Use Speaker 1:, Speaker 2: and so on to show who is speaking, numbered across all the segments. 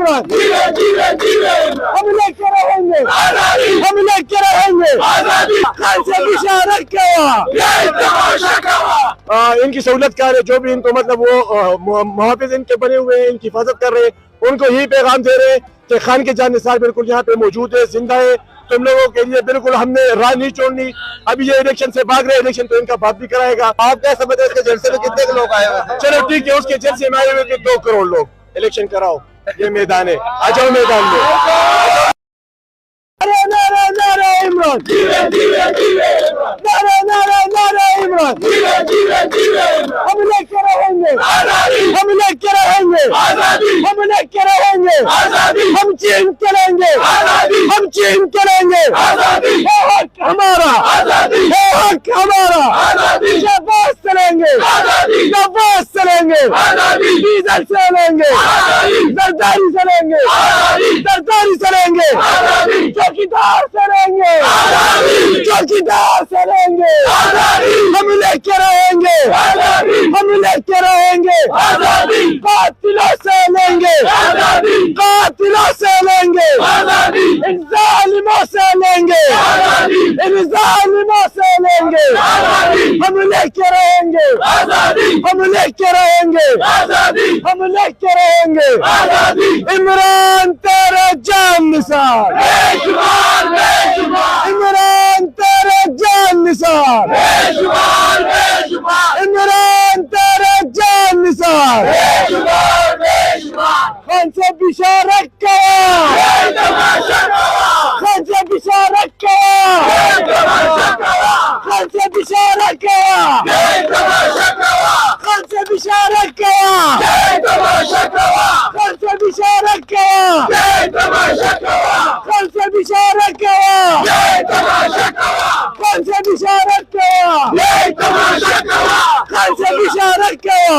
Speaker 1: इमरान, हम लेके रहेंगे, हम लेके रहेंगे। खान से इशारा किया, इनकी सहूलत कार है, जो भी इनको मतलब वो मुहाफिज इनके बने हुए हैं, इनकी हिफाजत कर रहे हैं, उनको यही पैगाम दे रहे हैं कि खान के जानिसार बिल्कुल यहाँ पे मौजूद है, जिंदा है। तुम लोगों के लिए बिल्कुल हमने राह नहीं छोड़नी। अभी ये इलेक्शन से भाग रहे, इलेक्शन तो इनका बाप भी कराएगा। आप क्या समझते हैं इसके जलसे में कितने लोग आए हुए? चलो ठीक है, उसके जलसे में आए हुए थे 2 करोड़ लोग। इलेक्शन कराओ, ये मैदान है, आ जाओ मैदान में। नारे नारे नारे इमरान, नारे नारे नारे इमरान, हम लेके रहेंगे, हम लेके रहेंगे, हम लेके रहेंगे, हम चीन करेंगे, हम चीन करेंगे। है हक हमारा, है हक हमारा। शाबाश चलेंगे, शाबाश चलेंगे, डीजल चलेंगे, जरदारी चलेंगे, जरदारी चलेंगे, चौकीदार चलेंगे, चौकीदार चलेंगे। हम लेके रहेंगे, हम लेके रहेंगे, कातिलों से लेंगे, कातिलों से लेंगे, इन जालिमों से लेंगे, इन जालिमों से लेंगे। हम लेके रहेंगे, हम लेके रहेंगे, हम लेके रहेंगे। इमरान तेरे जान निसार, इमरान तेरे जान निसार, इमरान तेरे जान निसार। खान से बिशारत किया, खान से बिशारत किया, खान से बिशारत किया, खान से बिशारत किया, खान से बिशारत किया, खान से बिशारत किया, खान से बिशारत किया, खान से बिशारत किया।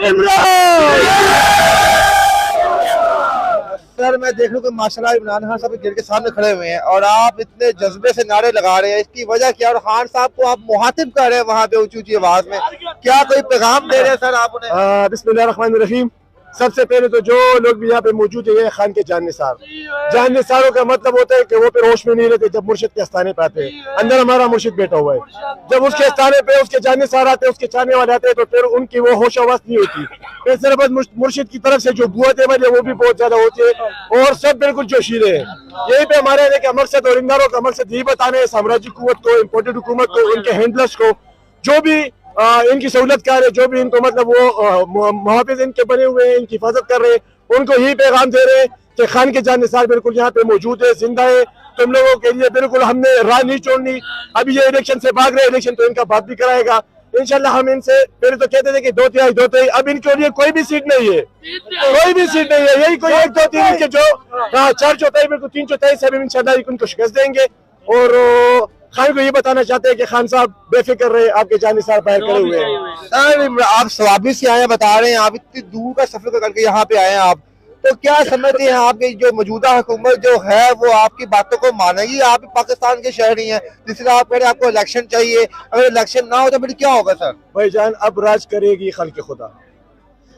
Speaker 1: इमरान। सर मैं देख लूं कि माशाल्लाह इमरान खान साहब गेट के सामने खड़े हुए हैं और आप इतने जज्बे से नारे लगा रहे हैं, इसकी वजह क्या? और खान साहब को आप मुहातिब कर रहे हैं वहाँ पे ऊंची ऊंची आवाज में, क्या कोई पैगाम दे रहे हैं सर आप उन्हें? बिस्मिल्लाहिर्रहमानिर्रहीम। सबसे पहले तो जो लोग भी यहाँ पे मौजूद है, ये खान के जानिसार। जानिसारों का मतलब होता है कि वो पे होश में नहीं रहते जब मुर्शिद के आस्थाने पे आते हैं। अंदर हमारा मुर्शिद बैठा हुआ है, जब उसके आस्थाने पे उसके जानिसार आते हैं, उसके चाहने वाले आते हैं, तो फिर उनकी वो होश आवाज नहीं होती। फिर सिर्फ मुर्शिद की तरफ से जो बुआते वाले वो भी बहुत ज्यादा होती है और सब बिल्कुल जोशीले हैं। यही पे हमारे आने का मकसद और इंदारों का मकसद यही बताना है साम्राज्य कुव्वत को, इम्पोर्टेड हुकूमत को, उनके हैंडलर्स को, जो भी इनकी सहूलत कार है, जो भी इनको मतलब वो मुहाफिज इनके बने हुए हैं, इनकी हिफाजत कर रहे हैं, उनको यही पैगाम दे रहे हैं कि खान के जानिसार बिल्कुल यहाँ पे मौजूद है, जिंदा है। तुम लोगों के लिए बिल्कुल हमने राह नहीं छोड़नी। अभी ये इलेक्शन से भाग रहे, इलेक्शन तो इनका बाप भी कराएगा। इंशाल्लाह हम इनसे पहले तो कहते थे कि 2 तिहाई, अब इनके लिए कोई भी सीट नहीं है, कोई भी सीट नहीं है। यही कोई 1, 2, 3 के जो 4/4 बिल्कुल 3/4 से हम इंशाल्लाह उनको शिकस्त देंगे। और खान को ये बताना चाहते हैं कि खान साहब बेफिक्र रहे, आपके जानिसार बाहर खड़े हुए हैं। सर आप स्वाबी से आए बता रहे हैं, आप इतनी दूर का सफर करके यहाँ पे आए हैं आप, तो क्या समझते हैं आपकी जो मौजूदा हुकूमत जो है वो आपकी बातों को मानेगी? आप पाकिस्तान के शहरी हैं, जिस तरह आप कह रहे हैं आपको इलेक्शन चाहिए, अगर इलेक्शन ना हो तो फिर क्या होगा? सर भाईजान अब राज करेगी खल्क़ खुदा।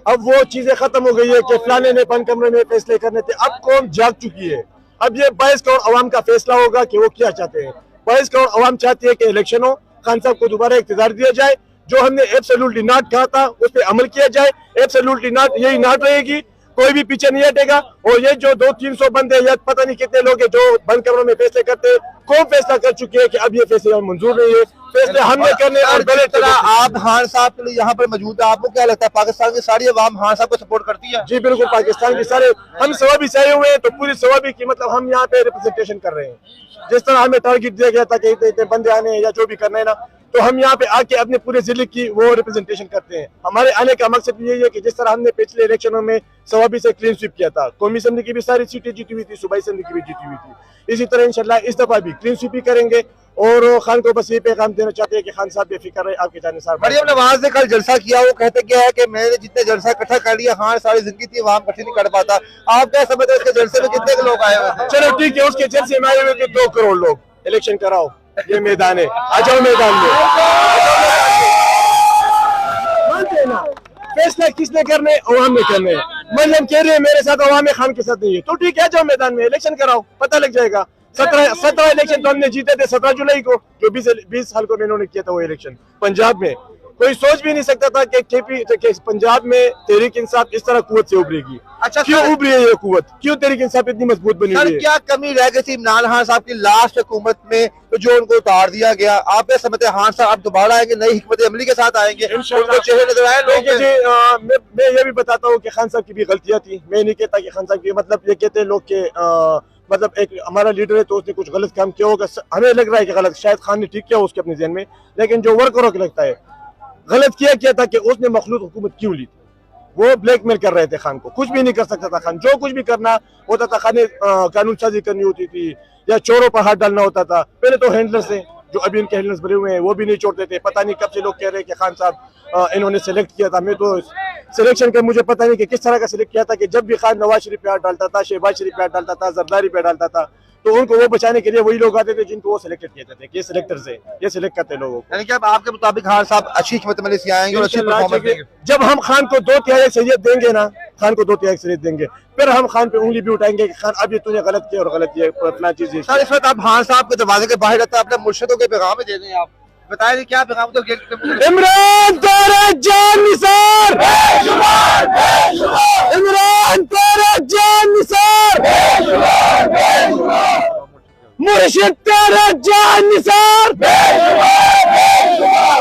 Speaker 1: अब वो चीजें खत्म हो गई है कि फलाने ने बंद कमरे में फैसले करने थे। अब कौम जाग चुकी है। अब ये 22 करोड़ अवाम का फैसला होगा कि वो क्या चाहते हैं। 22 करोड़ अवाम चाहती है कि इलेक्शन हो, खान साहब को दोबारा इख्तियार दिया जाए, जो हमने एब्सोल्युटली नॉट कहा था उस पर अमल किया जाए। एब्सोल्युटली नॉट यही नॉट रहेगी, कोई भी पीछे नहीं हटेगा। और ये जो 200-300 बंदे या पता नहीं कितने लोग हैं जो बंद कमरों में फैसले करते हैं, कौन फैसला कर चुकी है कि अब ये फैसले मंजूर नहीं है, फैसले हमने करने। और गलत तरह आप खान साहब के लिए यहाँ पर मौजूद है, आपको क्या लगता है पाकिस्तान की सारी अवाम खान साहब को सपोर्ट करती है? जी बिल्कुल, पाकिस्तान के सारे हम सवाबी से आए हुए हैं, तो पूरी सवाबी की मतलब हम यहाँ पे रिप्रेजेंटेशन कर रहे हैं। जिस तरह हमें टारगेट दिया गया था कि इतने बंदे आने या जो भी करना है ना, तो हम यहाँ पे आके अपने पूरे जिले की वो रिप्रेजेंटेशन करते हैं। हमारे आने का मकसद यही है कि जिस तरह हमने पिछले इलेक्शनों में सवाबी से क्लीन स्वीप किया था, कौमी असेंबली की भी सारी सीटें जीती हुई थी, सूबाई असेंबली की भी जीती हुई थी, इसी तरह इंशाल्लाह इस दफा भी
Speaker 2: क्लीन स्वीप करेंगे। और खान को बस ये पैगाम देना चाहते हैं कि खान साहब बेफिक्र रहे, आपके जाने साहब।
Speaker 1: मरियम नवाज ने कल जलसा किया, वो कहते क्या है कि मैंने जितने जलसा इकट्ठा कर लिया, खान सारी जिंदगी थी वहां इकट्ठी नहीं कर पाता। आप क्या समझते हैं उसके जलसे में कितने लोग आए हुए थे?
Speaker 2: चलो ठीक है, उसके जलसे में आए हुए थे 2 करोड़ लोग। इलेक्शन कराओ, ये मैदान है, आ जाओ मैदान में। मानते हैं ना, फैसला किसने करने, अवाम ने करने। मरियम कह रहे हैं मेरे साथ अवाम खान के साथ नहीं है, तो ठीक है, आ जाओ मैदान में, इलेक्शन कराओ, पता लग जाएगा। 17 इलेक्शन तो हमने जीते थे 17 जुलाई को, जो 20 हल्कों में इन्होंने किया था वो इलेक्शन पंजाब में। कोई सोच भी नहीं सकता था कि पंजाब में तहरीक इंसाफ इस तरह कुव्वत से उभरेगी।
Speaker 1: अच्छा,
Speaker 2: क्यों उभरी है ये कुव्वत, क्यों तहरीक इंसाफ इतनी मजबूत बनी हुई है?
Speaker 1: क्या कमी रह गई थी इमरान खान साहब की लास्ट हुकूमत में, तो जो उनको उतार दिया गया? आप क्या समझते हैं खान साहब अब दोबारा आएंगे, नई हिकमत अमली के साथ आएंगे, उनको चेहरे नजर आए लोग?
Speaker 2: मैं ये भी बताता हूँ कि खान साहब की भी गलतियां थी। मैं नहीं कहता कि खान साहब की, मतलब ये कहते हैं लोग के मतलब एक हमारा लीडर है तो उसने कुछ गलत काम किया होगा, हमें लग रहा है कि गलत, शायद खान ने ठीक किया उसके अपने ज़हन में, लेकिन जो वर्करों को लगता है गलत किया था कि उसने मखलूत हुकूमत क्यों ली थी। वो ब्लैकमेल कर रहे थे खान को, कुछ भी नहीं कर सकता था खान, जो कुछ भी करना होता था खान ने कानून साजी करनी होती थी या चोरों पर हाथ डालना होता था। पहले तो हैंडलर्स थे, जो अभी इनके हैंडलर्स बने हुए हैं, वो भी नहीं छोड़ते थे। पता नहीं कब से लोग कह रहे हैं कि खान साहब इन्होंने सेलेक्ट किया था। मैं तो सिलेक्शन का मुझे पता नहीं कि किस तरह का सिलेक्ट किया था, कि जब भी खान नवाज शरीफ पे हाथ डालता था, शहबाज शरीफ पे हाथ डालता था, जरदारी पे डालता था, तो उनको वो बचाने के लिए वही लोग आते थे जिनको वो सिलेक्टेड कहते थे, ये सिलेक्टर्स है, ये सिलेक्ट करते लोगों को।
Speaker 1: यानी कि अब आपके मुताबिक खान साहब अच्छी हिकमत अमली से आएंगे और अच्छी परफॉर्मेंस देंगे।
Speaker 2: जब हम खान को 2/3 अक्सरियत देंगे ना, खान को 2/3 अक्सरियत देंगे, फिर हम खान पे उंगली भी उठाएंगे कि खान अब ये तूने गलत किया और गलत किया फलां चीज।
Speaker 1: सर इस वक्त आप खान साहब के दरवाजे के बाहर रहते हैं, अपने मुर्शिदों के पैगाम दे दें, आप बताएं नहीं क्या पैगाम? तो
Speaker 2: इमरान तेरे जान निसार, इमरान तेरे जान निसार, मुर्शिद तेरे जान निसार,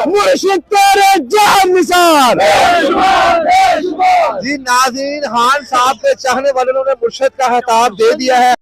Speaker 2: मुर्शिद तेरे जान निसार।
Speaker 1: जी नाज़रीन, खान साहब के चाहने वालों ने मुर्शिद का खिताब दे दिया है।